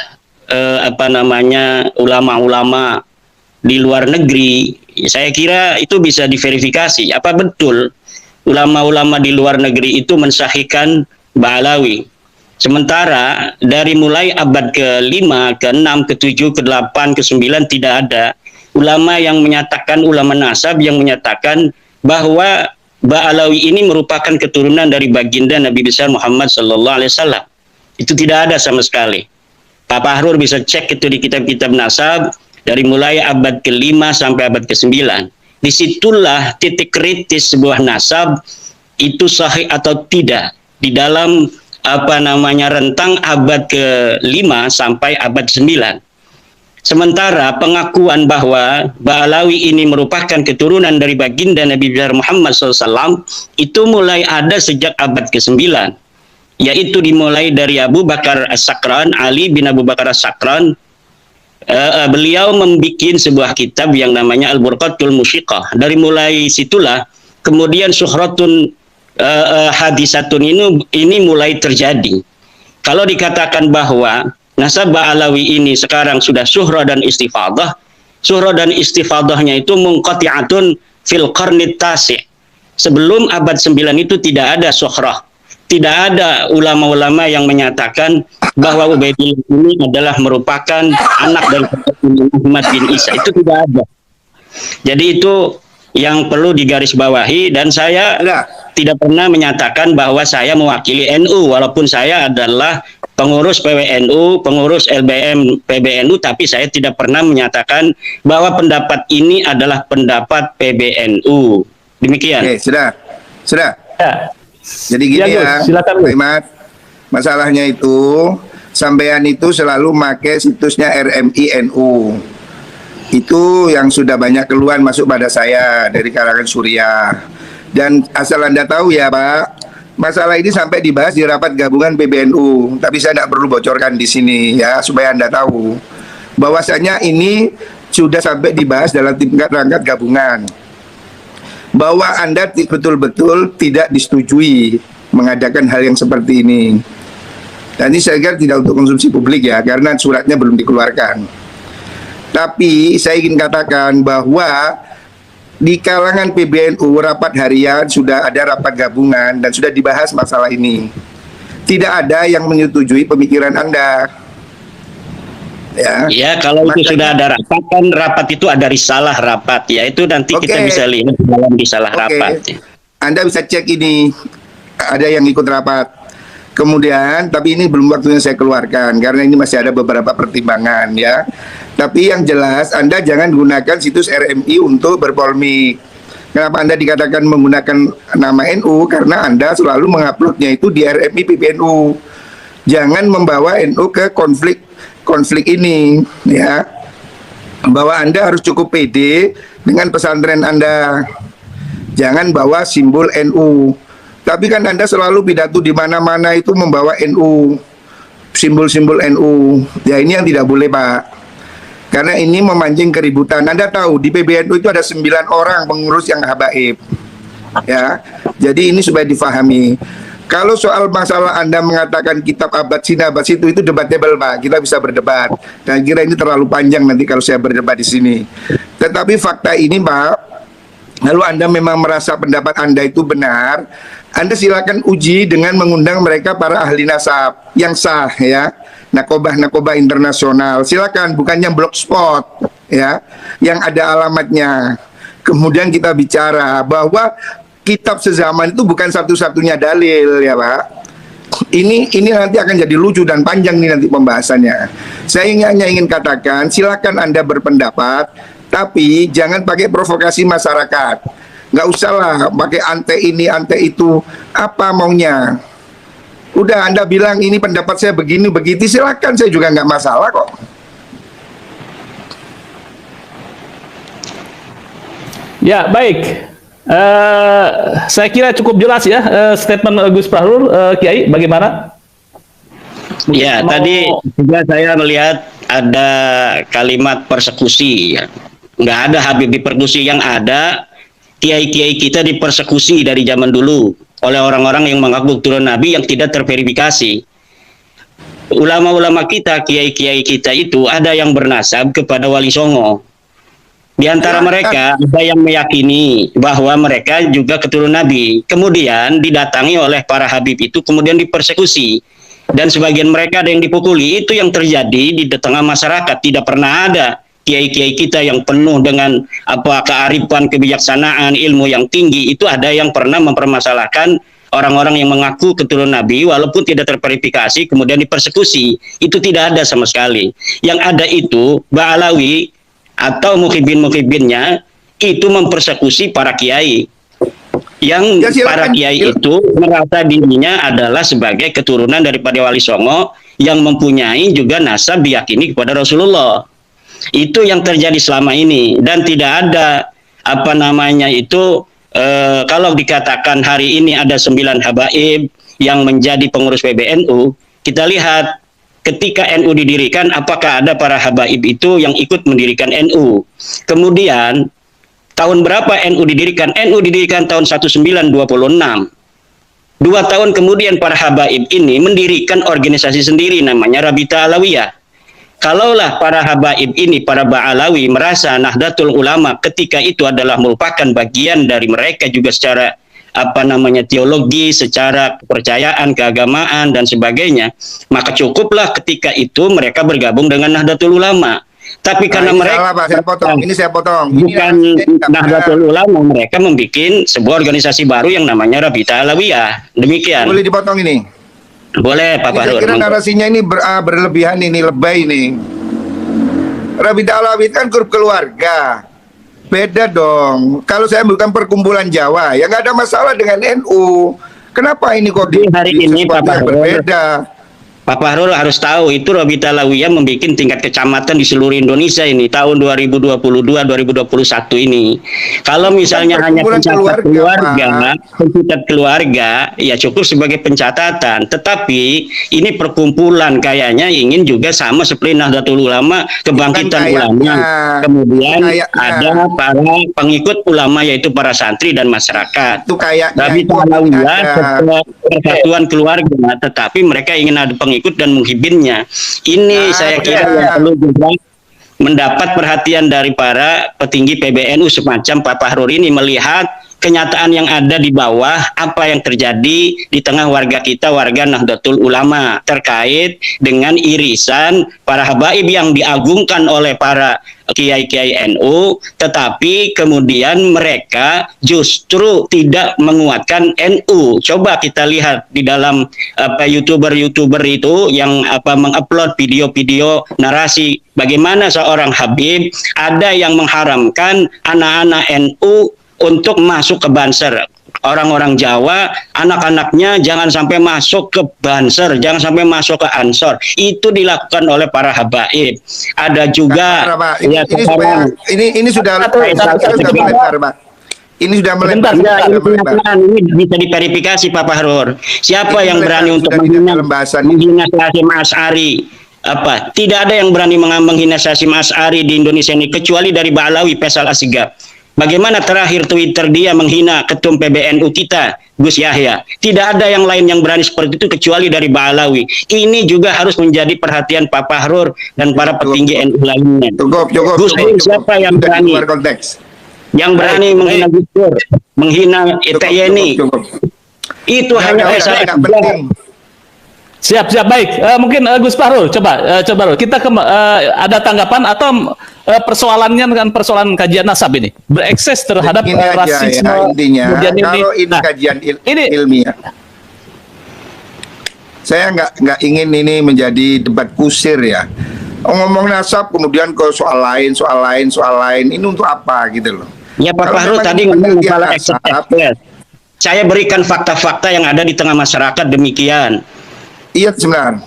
ulama-ulama di luar negeri, saya kira itu bisa diverifikasi. Apa betul ulama-ulama di luar negeri itu mensahihkan Ba'alawi? Sementara dari mulai abad ke-5, ke-6, ke-7, ke-8, ke-9 tidak ada ulama yang menyatakan, ulama nasab yang menyatakan bahwa Ba'alawi ini merupakan keturunan dari baginda Nabi besar Muhammad SAW. Itu tidak ada sama sekali. Pak Fahrur bisa cek itu di kitab-kitab nasab dari mulai abad ke-5 sampai abad ke-9. Disitulah titik kritis sebuah nasab itu sahih atau tidak di dalam rentang abad ke-5 sampai abad ke-9. Sementara pengakuan bahwa Ba'alawi ini merupakan keturunan dari baginda Nabi besar Muhammad SAW itu mulai ada sejak abad ke-9, yaitu dimulai dari Abu Bakar As-Sakran, Ali bin Abu Bakar As-Sakran. Beliau membuat sebuah kitab yang namanya Al-Burqatul Musyiqah. Dari mulai situlah kemudian Suhratun Hadisatun ini mulai terjadi. Kalau dikatakan bahwa nasab Ba'alawi ini sekarang sudah syuhrah dan istifadah, syuhrah dan istifadahnya itu munqati'atun fil qarnit tasi'. Sebelum abad 9 itu tidak ada syuhrah. Tidak ada ulama-ulama yang menyatakan bahwa Ubaidillah ini adalah merupakan anak dari Muhammad bin Isa. Itu tidak ada. Jadi itu yang perlu digarisbawahi, dan saya tidak pernah menyatakan bahwa saya mewakili NU, walaupun saya adalah pengurus PWNU, pengurus LBM PBNU, tapi saya tidak pernah menyatakan bahwa pendapat ini adalah pendapat PBNU. Demikian. Oke, sudah. Ya. Jadi gini ya, silakan, Pak Imad. Masalahnya itu, sampean itu selalu pakai situsnya RMI NU. Itu yang sudah banyak keluhan masuk pada saya dari kalangan Surya. Dan asal Anda tahu ya Pak, masalah ini sampai dibahas di rapat gabungan PBNU. Tapi saya tidak perlu bocorkan di sini ya, supaya Anda tahu bahwasanya ini sudah sampai dibahas dalam tingkat rangkat gabungan. Bahwa Anda betul-betul tidak disetujui mengadakan hal yang seperti ini. Dan ini saya kira tidak untuk konsumsi publik ya, karena suratnya belum dikeluarkan. Tapi saya ingin katakan bahwa di kalangan PBNU rapat harian sudah ada rapat gabungan dan sudah dibahas masalah ini. Tidak ada yang menyetujui pemikiran Anda. Ya, kalau itu sudah ada rapat, kan rapat itu ada risalah rapat, ya itu nanti kita bisa lihat dalam risalah rapat. Anda bisa cek ini, ada yang ikut rapat. Kemudian, tapi ini belum waktunya saya keluarkan karena ini masih ada beberapa pertimbangan ya. Tapi yang jelas Anda jangan gunakan situs RMI untuk berpolemik. Kenapa Anda dikatakan menggunakan nama NU? Karena Anda selalu menguploadnya itu di RMI PBNU. Jangan membawa NU ke konflik ini ya. Bahwa Anda harus cukup pede dengan pesantren Anda. Jangan bawa simbol NU. Tapi kan Anda selalu pidato di mana-mana itu membawa NU, simbol-simbol NU. Ya ini yang tidak boleh Pak. Karena ini memancing keributan. Anda tahu di PBNU itu ada 9 orang pengurus yang habaib. Ya, jadi ini supaya difahami. Kalau soal masalah Anda mengatakan kitab abad sini abad situ itu debatable Pak. Kita bisa berdebat. Dan kira ini terlalu panjang nanti kalau saya berdebat di sini. Tetapi fakta ini Pak, lalu Anda memang merasa pendapat Anda itu benar, Anda silakan uji dengan mengundang mereka para ahli nasab yang sah ya, nakobah internasional. Silakan, bukan yang blogspot ya, yang ada alamatnya. Kemudian kita bicara bahwa kitab sezaman itu bukan satu-satunya dalil ya Pak. Ini nanti akan jadi lucu dan panjang nih nanti pembahasannya. Saya hanya ingin katakan, silakan Anda berpendapat, tapi jangan pakai provokasi masyarakat. Nggak usah lah pakai ante ini, ante itu. Apa maunya? Udah Anda bilang ini pendapat saya begini, begitu, silakan. Saya juga nggak masalah kok. Ya, baik. Saya kira cukup jelas ya statement Gus Bahrur. Kiai, bagaimana? Ya, tadi juga saya melihat ada kalimat persekusi ya. Nggak ada Habib dipersekusi, yang ada kiai-kiai kita dipersekusi dari zaman dulu oleh orang-orang yang mengaku turun Nabi yang tidak terverifikasi. Ulama-ulama kita, kiai-kiai kita itu ada yang bernasab kepada Wali Songo. Di antara mereka ada yang meyakini bahwa mereka juga keturunan Nabi. Kemudian didatangi oleh para Habib itu, kemudian dipersekusi. Dan sebagian mereka ada yang dipukuli. Itu yang terjadi di tengah masyarakat. Tidak pernah ada kiai-kiai kita yang penuh dengan kearifan, kebijaksanaan, ilmu yang tinggi. Itu ada yang pernah mempermasalahkan orang-orang yang mengaku keturunan Nabi walaupun tidak terverifikasi kemudian dipersekusi. Itu tidak ada sama sekali. Yang ada itu Ba'alawi atau mukhibin-mukhibinnya itu mempersekusi para kiai. Yang para kiai itu merasa dirinya adalah sebagai keturunan daripada Wali Songo yang mempunyai juga nasab diyakini kepada Rasulullah. Itu yang terjadi selama ini, dan tidak ada kalau dikatakan hari ini ada 9 habaib yang menjadi pengurus PBNU, kita lihat ketika NU didirikan apakah ada para habaib itu yang ikut mendirikan NU. Kemudian tahun berapa NU didirikan? NU didirikan tahun 1926. 2 tahun kemudian para habaib ini mendirikan organisasi sendiri namanya Rabita Alawiyah. Kalaulah para habaib ini, para Ba'alawi merasa Nahdlatul Ulama ketika itu adalah merupakan bagian dari mereka juga secara teologi, secara kepercayaan, keagamaan dan sebagainya, maka cukuplah ketika itu mereka bergabung dengan Nahdlatul Ulama. Tapi karena mereka saya potong. Bukan Nahdlatul Ulama, mereka membuat sebuah organisasi baru yang namanya Rabita Alawiyah. Demikian. Boleh dipotong ini? Boleh, Pak Bahrur. Saya kira narasinya ini berlebihan, ini lebay ini. Rabita Alawiyah kan grup keluarga. Beda dong. Kalau saya bukan perkumpulan Jawa, ya nggak ada masalah dengan NU. Kenapa ini kok hari ini Pak Bahrur berbeda? Pak Bahrul harus tahu itu Rabita Alawiyah membuat tingkat kecamatan di seluruh Indonesia ini tahun 2022-2021 ini. Kalau misalnya hanya pencatat keluarga, ya cukup sebagai pencatatan. Tetapi ini perkumpulan kayaknya ingin juga sama seperti Nahdlatul Ulama, kebangkitan ulama. Kemudian ada para pengikut ulama yaitu para santri dan masyarakat. Rabita Alawiyah persatuan keluarga, tetapi mereka ingin ada pengikut dan muhibinnya. Ini saya kira yang perlu juga mendapat perhatian dari para petinggi PBNU semacam Pak Fahrur ini, melihat kenyataan yang ada di bawah, apa yang terjadi di tengah warga kita, warga Nahdlatul Ulama, terkait dengan irisan para habaib yang diagungkan oleh para kiai-kiai NU, tetapi kemudian mereka justru tidak menguatkan NU. Coba kita lihat di dalam YouTuber itu yang mengupload video-video narasi bagaimana seorang Habib ada yang mengharamkan anak-anak NU untuk masuk ke Banser. Orang-orang Jawa, anak-anaknya jangan sampai masuk ke Banser, jangan sampai masuk ke Ansor. Itu dilakukan oleh para habaib. Ada juga ini sudah melebar, Pak. Ini sudah melebar. Ini bisa diverifikasi Pak Fahrur. Siapa yang berani untuk menghina Hasyim Asy'ari? Tidak ada yang berani menghina Hasyim Asy'ari di Indonesia ini kecuali dari Ba'alawi Faisal Assegaf. Bagaimana terakhir Twitter dia menghina ketum PBNU kita, Gus Yahya. Tidak ada yang lain yang berani seperti itu kecuali dari Ba'alawi. Ini juga harus menjadi perhatian Pak Fahrur dan para petinggi NU lainnya. Gus Dur siapa yang berani? Yang berani menghina Gus Dur, menghina Yeni. Itu hanya Siap, baik. Mungkin Gus Fahrur, coba kita ada tanggapan atau persoalannya dengan persoalan kajian nasab ini berekses terhadap rasisme. Intinya, kalau ini kajian ilmiah, saya nggak ingin ini menjadi debat kusir ya. Ngomong nasab kemudian ke soal lain, ini untuk apa gitu loh? Ya Pak Fahrur tadi ngomong masalah ekses. Saya berikan fakta-fakta yang ada di tengah masyarakat demikian. Iya sebenarnya.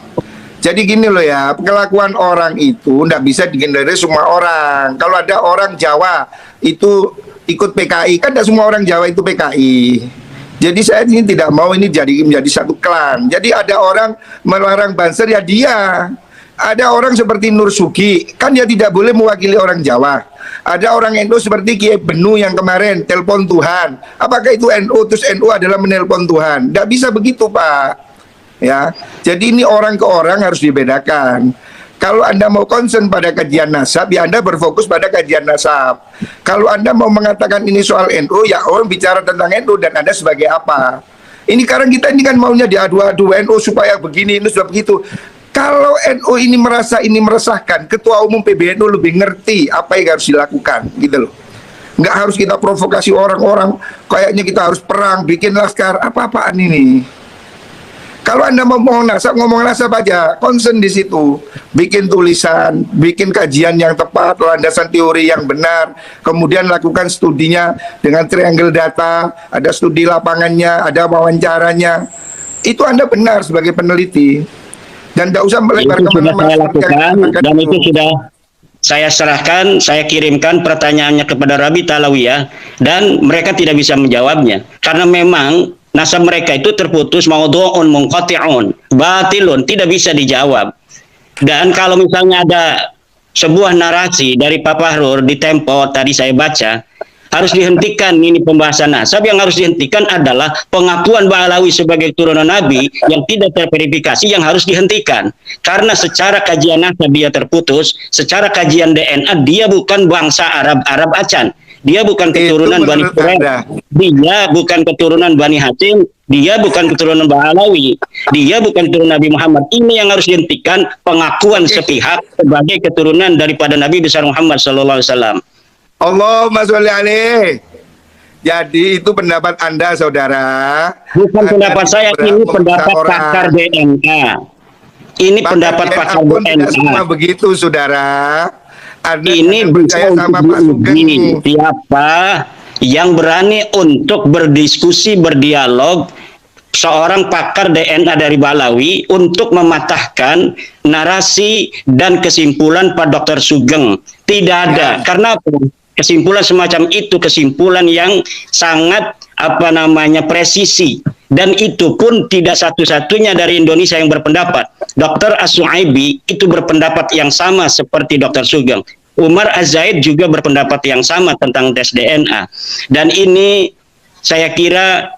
Jadi gini loh ya, kelakuan orang itu tidak bisa dihindari semua orang. Kalau ada orang Jawa itu ikut PKI, kan tidak semua orang Jawa itu PKI. Jadi saya ini tidak mau ini menjadi satu klan. Jadi ada orang melarang Banser ya dia. Ada orang seperti Nur Sugi, kan dia tidak boleh mewakili orang Jawa. Ada orang NU seperti Kiai Benu yang kemarin telepon Tuhan. Apakah itu NU? Terus NU adalah menelpon Tuhan? Tidak bisa begitu Pak. Ya, jadi ini orang ke orang harus dibedakan. Kalau Anda mau concern pada kajian nasab, ya Anda berfokus pada kajian nasab. Kalau Anda mau mengatakan ini soal NU, ya orang bicara tentang NU dan Anda sebagai apa? Ini sekarang kita ini kan maunya diadu-adu NU supaya begini, ini sudah begitu. Kalau NU ini merasa ini meresahkan, Ketua Umum PBNU lebih ngerti apa yang harus dilakukan, gitu loh. Nggak harus kita provokasi orang-orang, kayaknya kita harus perang, bikin laskar, apa-apaan ini. Kalau Anda mau ngomong nasab aja, concern di situ, bikin tulisan, bikin kajian yang tepat, landasan teori yang benar, kemudian lakukan studinya dengan triangle data, ada studi lapangannya, ada wawancaranya. Itu Anda benar sebagai peneliti, dan tidak usah melebar kemana-mana. Dan itu sudah saya serahkan, saya kirimkan pertanyaannya kepada Rabi Talawiyah, dan mereka tidak bisa menjawabnya karena memang nasab mereka itu terputus, maudhu'un munqati'un, batilun, tidak bisa dijawab. Dan kalau misalnya ada sebuah narasi dari Pak Fahrur di Tempo tadi saya baca, harus dihentikan ini pembahasan nasab. Yang harus dihentikan adalah pengakuan Ba'alawi sebagai turunan Nabi yang tidak terverifikasi, yang harus dihentikan. Karena secara kajian nasab dia terputus, secara kajian DNA dia bukan bangsa Arab Acan. Dia bukan keturunan Bani Quraisy, dia bukan keturunan Bani Hashim, dia bukan keturunan Ba'alawi, dia bukan keturunan Nabi Muhammad. Ini yang harus dihentikan, pengakuan sepihak sebagai keturunan daripada Nabi besar Muhammad SAW. Allahumma sholli alaihi. Jadi itu pendapat Anda, saudara. Bukan pendapat saya, ini pendapat pakar DNA. Ini pendapat pakar DNA. Semua begitu, saudara. Ini bisa untuk diuji siapa yang berani untuk berdiskusi, berdialog, seorang pakar DNA dari Ba'alawi untuk mematahkan narasi dan kesimpulan Pak Dr. Sugeng. Tidak ada. Karena kesimpulan semacam itu kesimpulan yang sangat presisi, dan itu pun tidak satu-satunya dari Indonesia yang berpendapat. Dr. As-Su'aibi itu berpendapat yang sama seperti Dr. Sugeng. Umar Az-Zaid juga berpendapat yang sama tentang tes DNA. Dan ini saya kira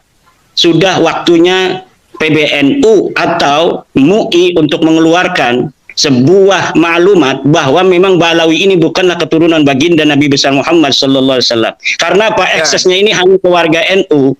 sudah waktunya PBNU atau MUI untuk mengeluarkan sebuah maklumat bahwa memang Ba'alawi ini bukanlah keturunan baginda Nabi besar Muhammad sallallahu alaihi wasallam. Karena apa? Aksesnya ini hanya ke warga NU.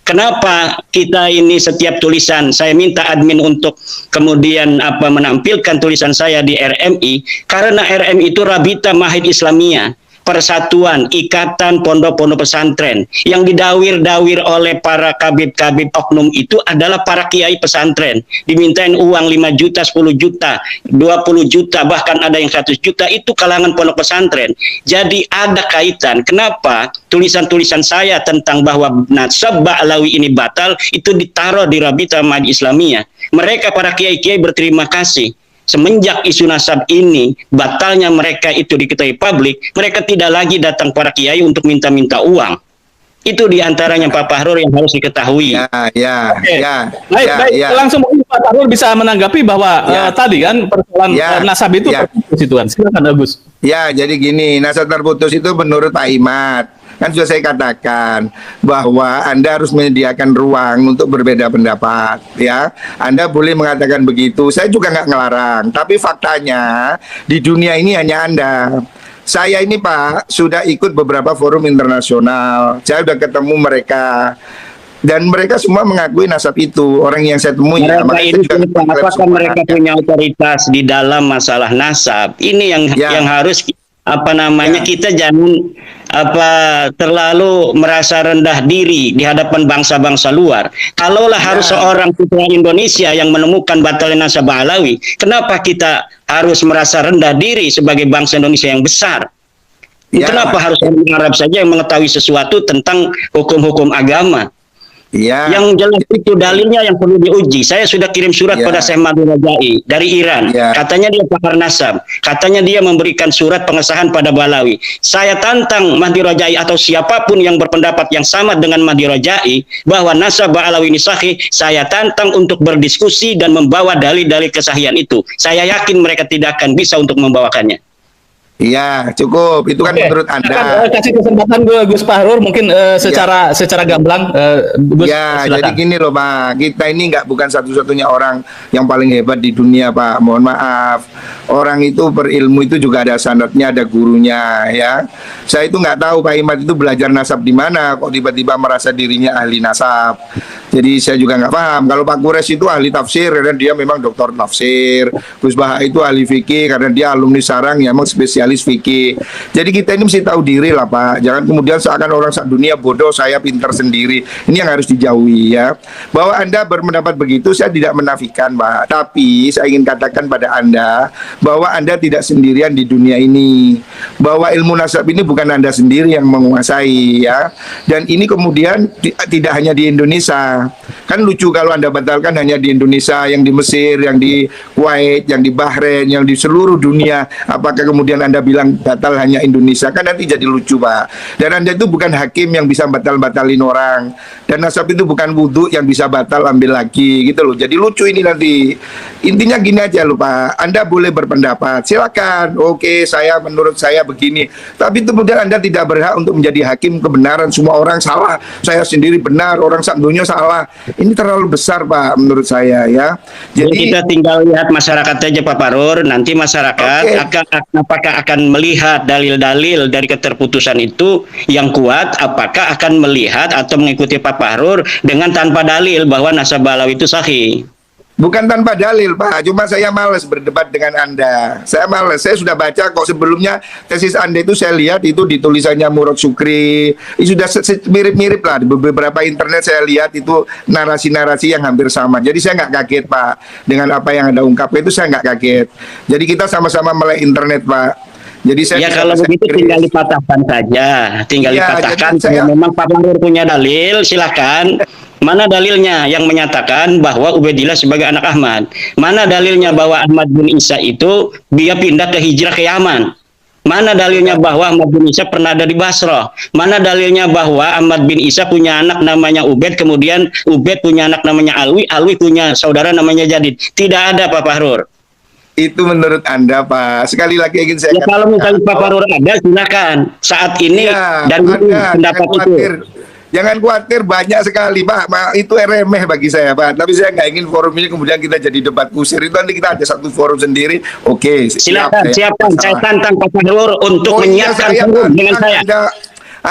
Kenapa kita ini setiap tulisan saya minta admin untuk kemudian menampilkan tulisan saya di RMI, karena RMI itu Rabita Mahid Islamiyah, persatuan ikatan pondok-pondok pesantren yang didawir-dawir oleh para kabib-kabib oknum itu adalah para kiai pesantren, dimintain uang 5 juta, 10 juta, 20 juta, bahkan ada yang 100 juta, itu kalangan pondok pesantren. Jadi ada kaitan. Kenapa tulisan-tulisan saya tentang bahwa nasab Ba'alawi ini batal itu ditaruh di Rabita Mahid Islamiyah? Mereka para kiai-kiai berterima kasih. Semenjak isu nasab ini batalnya mereka itu diketahui publik, mereka tidak lagi datang para kiai untuk minta-minta uang. Itu diantaranya Pak Fahrur yang harus diketahui. Baik. Langsung Pak Fahrur bisa menanggapi bahwa tadi kan persoalan nasab itu terputus. Silakan Agus. Ya, jadi gini, nasab terputus itu menurut Pak Imad. Kan sudah saya katakan bahwa Anda harus menyediakan ruang untuk berbeda pendapat, ya. Anda boleh mengatakan begitu, saya juga nggak ngelarang. Tapi faktanya di dunia ini hanya Anda. Saya ini Pak sudah ikut beberapa forum internasional, saya sudah ketemu mereka. Dan mereka semua mengakui nasab itu. Orang yang saya temui apakah mereka punya otoritas di dalam masalah nasab? Ini yang harus kita jangan terlalu merasa rendah diri di hadapan bangsa-bangsa luar. Kalaulah harus seorang putra Indonesia yang menemukan batalnya nasab Ba'alawi, kenapa kita harus merasa rendah diri sebagai bangsa Indonesia yang besar? Kenapa harus orang Arab saja yang mengetahui sesuatu tentang hukum-hukum agama? Yang jelas itu dalilnya yang perlu diuji. Saya sudah kirim surat pada Syekh Mahdi Rajai dari Iran. Katanya dia pakar nasab. Katanya dia memberikan surat pengesahan pada Ba'alawi. Saya tantang Mahdi Rajai atau siapapun yang berpendapat yang sama dengan Mahdi Rajai bahwa nasab Ba'alawi ini sahih. Saya tantang untuk berdiskusi dan membawa dalil-dalil kesahihan itu. Saya yakin mereka tidak akan bisa untuk membawakannya. Iya, cukup. Itu kan menurut Anda. Kasih kesempatan Gus Fahrur mungkin secara gamblang. Jadi gini loh Pak, kita ini bukan satu-satunya orang yang paling hebat di dunia Pak. Mohon maaf, orang itu berilmu itu juga ada sanadnya, ada gurunya, ya. Saya itu nggak tahu Pak Imad itu belajar nasab di mana, kok tiba-tiba merasa dirinya ahli nasab. Jadi saya juga nggak paham. Kalau Pak Kures itu ahli tafsir karena dia memang doktor tafsir. Gus Baha itu ahli fikih karena dia alumni sarang yang memang spesialis fikih. Jadi kita ini mesti tahu diri lah Pak. Jangan kemudian seakan orang sak dunia bodoh, saya pintar sendiri. Ini yang harus dijauhi ya. Bahwa Anda berpendapat begitu saya tidak menafikan Pak. Tapi saya ingin katakan pada Anda bahwa Anda tidak sendirian di dunia ini. Bahwa ilmu nasab ini bukan Anda sendiri yang menguasai ya. Dan ini kemudian tidak hanya di Indonesia. Kan lucu kalau Anda batalkan hanya di Indonesia, yang di Mesir, yang di Kuwait, yang di Bahrain, yang di seluruh dunia. Apakah kemudian Anda bilang batal hanya Indonesia? Kan nanti jadi lucu Pak. Dan Anda itu bukan hakim yang bisa batal-batalin orang. Dan nasab itu bukan wudhu yang bisa batal ambil lagi gitu loh. Jadi lucu ini nanti. Intinya gini aja loh Pak. Anda boleh berpendapat, silakan. Oke, menurut saya begini. Tapi kemudian Anda tidak berhak untuk menjadi hakim kebenaran. Semua orang salah, saya sendiri benar, orang sak dunia salah. Ini terlalu besar Pak menurut saya ya. Jadi kita tinggal lihat masyarakat aja Pak Fahrur. Nanti masyarakat apakah akan melihat dalil-dalil dari keterputusan itu yang kuat, apakah akan melihat atau mengikuti Pak Fahrur dengan tanpa dalil bahwa nasab Ba'alawi itu sahih. Bukan tanpa dalil Pak, cuma saya malas berdebat dengan Anda. Saya malas, saya sudah baca kok sebelumnya tesis Anda itu saya lihat itu di tulisannya Murad Sukri. Itu sudah mirip-mirip lah, di beberapa internet saya lihat itu narasi-narasi yang hampir sama. Jadi saya nggak kaget Pak, dengan apa yang Anda ungkapkan itu saya nggak kaget. Jadi kita sama-sama melek internet Pak. Jadi saya kalau begitu tinggal dipatahkan saja, dipatahkan. Memang Pak Fahrur punya dalil, silakan. Mana dalilnya yang menyatakan bahwa Ubaidillah sebagai anak Ahmad? Mana dalilnya bahwa Ahmad bin Isa itu dia pindah ke hijrah ke Yaman? Mana dalilnya bahwa Ahmad bin Isa pernah ada di Basrah? Mana dalilnya bahwa Ahmad bin Isa punya anak namanya Ubaid, kemudian Ubaid punya anak namanya Alwi, Alwi punya saudara namanya Jadid? Tidak ada Pak Fahrur. Itu menurut Anda Pak. Sekali lagi ingin saya kalau misalnya Pak Fahrur ada, silakan. Saat ini dan pendapat itu. Jangan khawatir, banyak sekali Pak. Itu remeh bagi saya Pak. Tapi saya nggak ingin forum ini kemudian kita jadi debat kusir. Itu nanti kita ada satu forum sendiri. Oke, silakan. Saya tantang Pak Fahrur untuk menyiapkan forum dengan saya.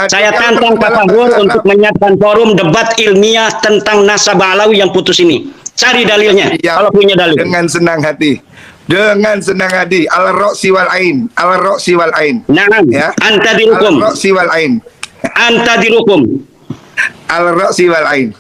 Saya tantang Pak Fahrur untuk menyiapkan forum debat ilmiah tentang nasabah alawi yang putus ini. Cari dalilnya, kalau punya dalil. Dengan senang hati. Dengan senang hati. Al-Ro'si wal Ain. Al-Ro'si wal Ain. Nah, ya. anta dihukum. Al-Ro'si wal Ain. Anta dihukum. Al-Ro'si wal Ain.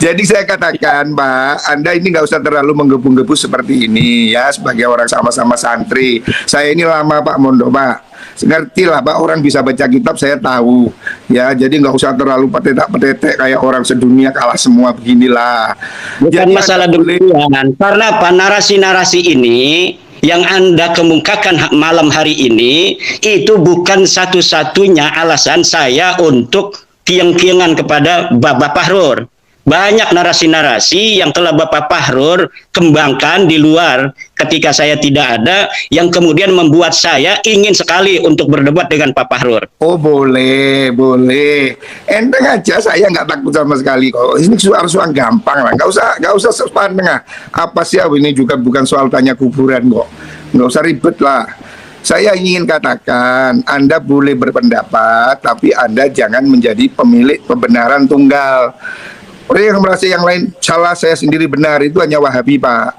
Jadi saya katakan Pak, Anda ini nggak usah terlalu menggebu-gebu seperti ini ya, sebagai orang sama-sama santri. Saya ini lama Pak Mondok Pak, ngerti lah Pak, orang bisa baca kitab saya tahu ya, jadi nggak usah terlalu petetek kayak orang sedunia kalah semua beginilah. Bukan jadi masalah demikian, karena apa, narasi-narasi ini yang Anda kemukakan malam hari ini itu bukan satu-satunya alasan saya untuk kiang-kiangan kepada Bapak Fahrur. Banyak narasi-narasi yang telah Bapak Fahrur kembangkan di luar ketika saya tidak ada, yang kemudian membuat saya ingin sekali untuk berdebat dengan Pak Fahrur. Oh boleh, boleh. Enteng aja, saya nggak takut sama sekali kok. Ini soal gampang lah, nggak usah sepan tengah. Apa sih ini juga bukan soal tanya kuburan kok. Nggak usah ribet lah. Saya ingin katakan, Anda boleh berpendapat, tapi Anda jangan menjadi pemilik kebenaran tunggal. Orang yang merasa yang lain salah, saya sendiri benar, itu hanya Wahabi Pak.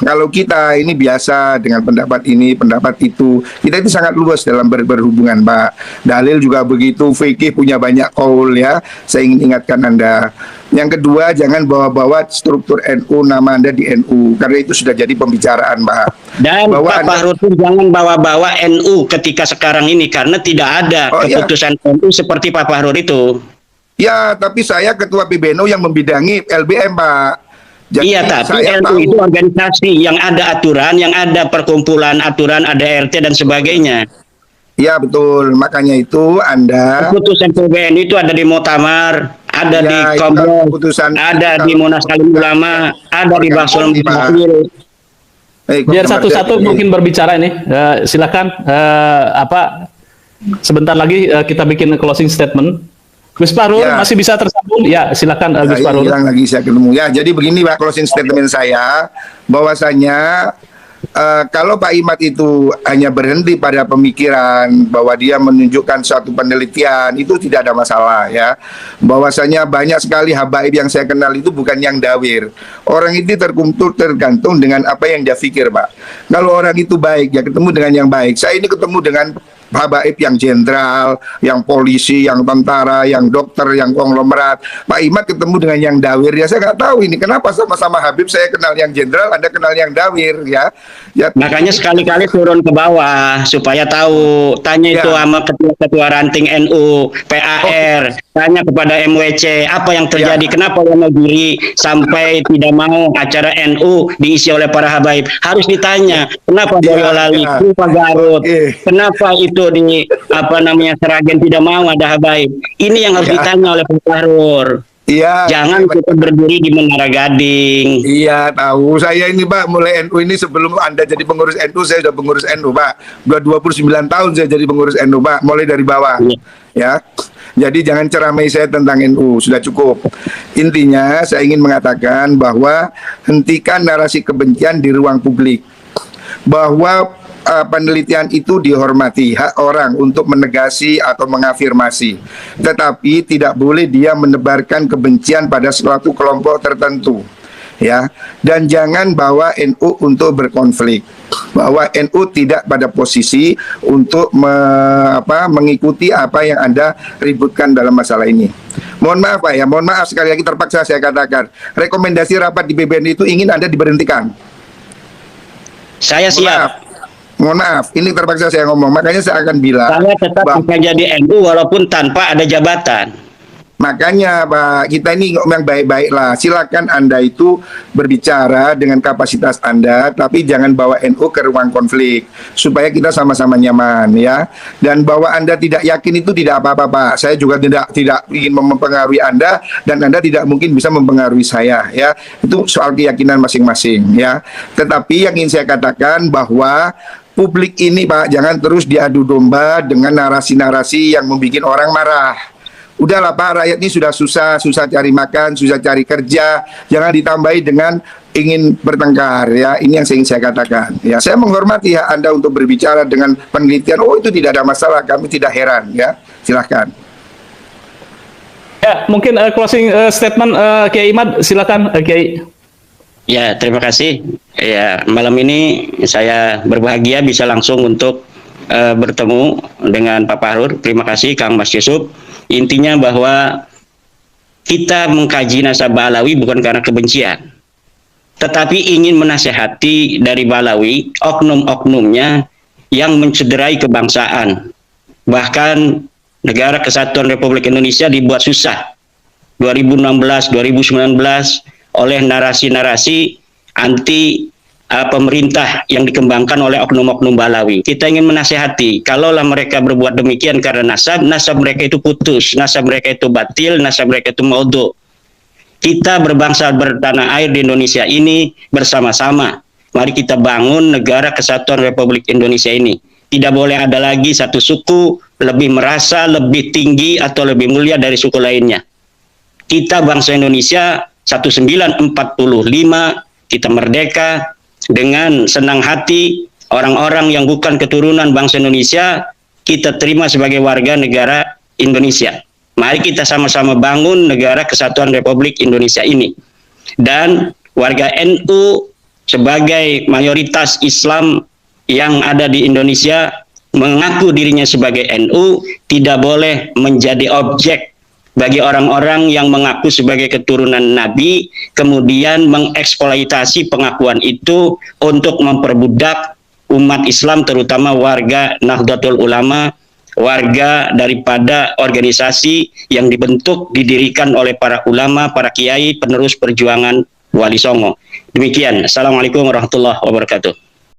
Kalau kita ini biasa dengan pendapat ini, pendapat itu, kita itu sangat luas dalam berhubungan Pak. Dalil juga begitu, fikih punya banyak qaul ya. Saya ingin ingatkan Anda. Yang kedua, jangan bawa-bawa struktur NU, nama Anda di NU, karena itu sudah jadi pembicaraan Pak. Dan bahwa Pak Fahrur pun jangan bawa-bawa NU ketika sekarang ini, karena tidak ada keputusan NU seperti Pak Fahrur itu. Ya, tapi saya ketua PBNU yang membidangi LBM Pak. Jadi iya, tapi NU itu organisasi yang ada aturan, yang ada perkumpulan aturan, ada RT dan sebagainya. Iya betul, makanya itu Anda keputusan PBNU itu ada di Muktamar, ada di Kompleks, ada di Munas Alim Ulama, ada di Basul Mutakhir. Biar satu-satu mungkin berbicara ini. Silakan sebentar lagi kita bikin closing statement. Gus Fahrur masih bisa tersambung? Ya, silakan Gus Fahrur. Hilang lagi saya ketemu. Ya, jadi begini Pak, closing statement saya bahwasanya kalau Pak Imad itu hanya berhenti pada pemikiran bahwa dia menunjukkan suatu penelitian, itu tidak ada masalah ya. Bahwasanya banyak sekali habaib yang saya kenal itu bukan yang dawir. Orang itu tergantung dengan apa yang dia pikir Pak. Kalau orang itu baik, ya ketemu dengan yang baik. Saya ini ketemu dengan habaib yang jenderal, yang polisi, yang tentara, yang dokter, yang konglomerat. Pak Imad ketemu dengan yang dawir, ya saya nggak tahu ini kenapa sama-sama Habib saya kenal yang jenderal, Anda kenal yang dawir ya. Makanya sekali-kali turun ke bawah supaya tahu, tanya itu sama ketua ranting NU, PAR, tanya kepada MWC apa yang terjadi, kenapa Wonogiri sampai tidak mau acara NU diisi oleh para habaib. Harus ditanya, kenapa Boyolali, kenapa Garut, kenapa itu di Seragen tidak mau ada habaib. Ini yang harus ditanya oleh Pak Fahrur. Iya. Jangan kita berdiri di Menara Gading. Iya, tahu. Saya ini Pak, mulai NU ini sebelum Anda jadi pengurus NU, saya sudah pengurus NU Pak. 29 tahun saya jadi pengurus NU Pak, mulai dari bawah. Ya. Jadi jangan ceramai saya tentang NU, sudah cukup. Intinya saya ingin mengatakan bahwa hentikan narasi kebencian di ruang publik. Bahwa penelitian itu dihormati, hak orang untuk menegasi atau mengafirmasi, tetapi tidak boleh dia menebarkan kebencian pada suatu kelompok tertentu ya. Dan jangan bawa NU untuk berkonflik, bahwa NU tidak pada posisi untuk mengikuti apa yang Anda ributkan dalam masalah ini. Mohon maaf Pak ya, mohon maaf sekali lagi terpaksa saya katakan, rekomendasi rapat di PBNU itu ingin Anda diberhentikan. Saya siap. Mohon maaf, ini terpaksa saya ngomong. Makanya saya akan bilang, saya tetap bisa jadi NU walaupun tanpa ada jabatan. Makanya Pak, kita ini ngomong baik-baik lah. Silakan Anda itu berbicara dengan kapasitas Anda, tapi jangan bawa NU ke ruang konflik supaya kita sama-sama nyaman ya. Dan bahwa Anda tidak yakin itu tidak apa-apa Pak. Saya juga tidak ingin mempengaruhi Anda, dan Anda tidak mungkin bisa mempengaruhi saya ya. Itu soal keyakinan masing-masing ya. Tetapi yang ingin saya katakan bahwa publik ini Pak, jangan terus diadu domba dengan narasi-narasi yang membuat orang marah. udahlah Pak, rakyat ini sudah susah cari makan, susah cari kerja, jangan ditambahi dengan ingin bertengkar ya. Ini yang ingin saya katakan ya. Saya menghormati hak Anda untuk berbicara dengan penelitian. Oh, itu tidak ada masalah, kami tidak heran ya. Silahkan. Ya, mungkin closing statement Kiai Imad, silakan Kiai. Ya, terima kasih. Ya, malam ini saya berbahagia bisa langsung untuk bertemu dengan Pak Fahrur. Terima kasih Kang Mas Yusuf. Intinya bahwa kita mengkaji nasabah Alawi bukan karena kebencian, tetapi ingin menasehati dari Balawi oknum-oknumnya yang mencederai kebangsaan. Bahkan Negara Kesatuan Republik Indonesia dibuat susah 2016, 2019 oleh narasi-narasi anti pemerintah yang dikembangkan oleh oknum-oknum Balawi. Kita ingin menasehati, kalaulah mereka berbuat demikian karena nasab mereka itu putus, nasab mereka itu batil, nasab mereka itu maudhu. Kita berbangsa bertanah air di Indonesia ini bersama-sama. Mari kita bangun Negara Kesatuan Republik Indonesia ini. Tidak boleh ada lagi satu suku lebih merasa lebih tinggi atau lebih mulia dari suku lainnya. Kita bangsa Indonesia 1945, kita merdeka dengan senang hati. Orang-orang yang bukan keturunan bangsa Indonesia kita terima sebagai warga negara Indonesia. Mari kita sama-sama bangun Negara Kesatuan Republik Indonesia ini. Dan warga NU sebagai mayoritas Islam yang ada di Indonesia mengaku dirinya sebagai NU tidak boleh menjadi objek bagi orang-orang yang mengaku sebagai keturunan Nabi, kemudian mengeksploitasi pengakuan itu untuk memperbudak umat Islam, terutama warga Nahdlatul Ulama, warga daripada organisasi yang dibentuk, didirikan oleh para ulama, para kiai, penerus perjuangan Wali Songo. Demikian. Assalamualaikum warahmatullahi wabarakatuh.